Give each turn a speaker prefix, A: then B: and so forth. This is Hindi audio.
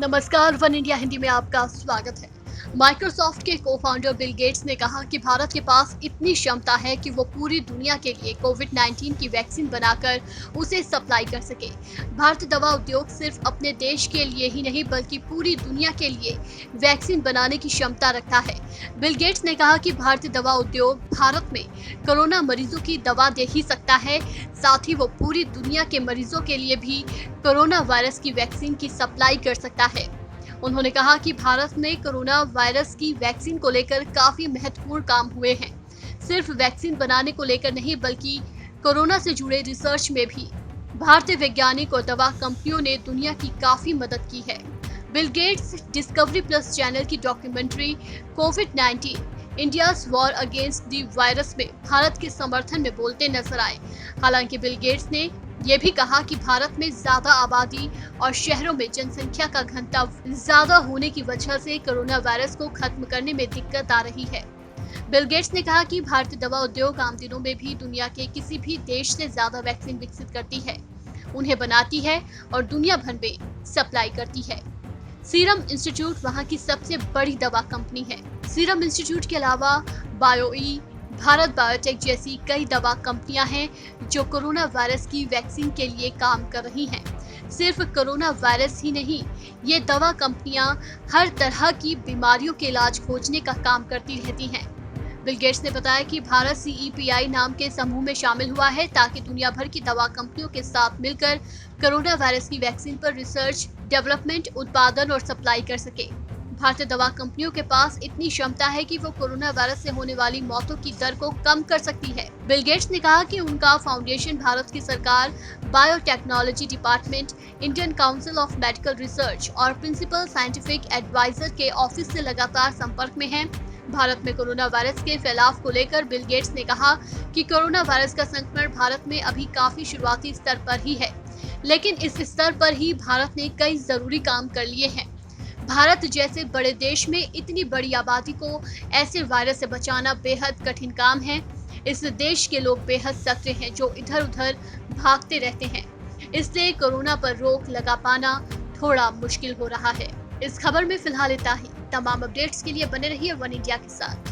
A: नमस्कार, वन इंडिया हिंदी में आपका स्वागत है। माइक्रोसॉफ्ट के को-फाउंडर बिल गेट्स ने कहा कि भारत के पास इतनी क्षमता है कि वो पूरी दुनिया के लिए कोविड-19 की वैक्सीन बनाकर उसे सप्लाई कर सके। भारतीय दवा उद्योग सिर्फ अपने देश के लिए ही नहीं बल्कि पूरी दुनिया के लिए वैक्सीन बनाने की क्षमता रखता है। बिल गेट्स ने कहा कि भारतीय दवा उद्योग भारत में कोरोना मरीजों की दवा दे ही सकता है, साथ ही वो पूरी दुनिया के मरीजों के लिए भी कोरोना वायरस की वैक्सीन की सप्लाई कर सकता है। उन्होंने कहा कि भारत में कोरोना वायरस की वैक्सीन को लेकर काफी महत्वपूर्ण काम हुए हैं। सिर्फ वैक्सीन बनाने को लेकर नहीं बल्कि कोरोना से जुड़े रिसर्च में भी भारतीय वैज्ञानिक और दवा कंपनियों ने दुनिया की काफी मदद की है। Bill Gates Discovery plus channel की डॉक्यूमेंट्री कोविड-19 India's war against the virus में भारत के समर्थन में बोलते नजर आए। हालांकि बिल गेट्स ने ये भी कहा कि भारत में ज्यादा आबादी और शहरों में जनसंख्या का घनत्व ज्यादा होने की वजह से कोरोना वायरस को खत्म करने में दिक्कत आ रही है। बिल गेट्स ने कहा कि भारतीय दवा उद्योग आम दिनों में भी दुनिया के किसी भी देश से ज्यादा वैक्सीन विकसित करती है, उन्हें बनाती है और दुनिया भर में सप्लाई करती है। सीरम इंस्टीट्यूट वहां की सबसे बड़ी दवा कंपनी है। सीरम इंस्टीट्यूट के अलावा बायोई, भारत बायोटेक जैसी कई दवा कंपनियां हैं जो कोरोना वायरस की वैक्सीन के लिए काम कर रही हैं। सिर्फ कोरोना वायरस ही नहीं, ये दवा कंपनियां हर तरह की बीमारियों के इलाज खोजने का काम करती रहती हैं। बिल गेट्स ने बताया कि भारत CEPI नाम के समूह में शामिल हुआ है ताकि दुनिया भर की दवा कंपनियों के साथ मिलकर कोरोना वायरस की वैक्सीन पर रिसर्च, डेवलपमेंट, उत्पादन और सप्लाई कर सके। भारतीय दवा कंपनियों के पास इतनी क्षमता है कि वो कोरोना वायरस से होने वाली मौतों की दर को कम कर सकती है। बिल गेट्स ने कहा कि उनका फाउंडेशन भारत की सरकार, biotechnology department, Indian council of medical research और प्रिंसिपल साइंटिफिक एडवाइजर के ऑफिस से लगातार संपर्क में है। भारत में कोरोना वायरस के फैलाव को लेकर बिल गेट्स ने कहा कि कोरोना वायरस का संक्रमण भारत में अभी काफी शुरुआती स्तर पर ही है, लेकिन इस स्तर पर ही भारत ने कई जरूरी काम कर लिए हैं। भारत जैसे बड़े देश में इतनी बड़ी आबादी को ऐसे वायरस से बचाना बेहद कठिन काम है। इस देश के लोग बेहद सक्रिय हैं जो इधर उधर भागते रहते हैं, इसलिए कोरोना पर रोक लगा पाना थोड़ा मुश्किल हो रहा है। इस खबर में फिलहाल इतना ही। तमाम अपडेट्स के लिए बने रहिए वन इंडिया के साथ।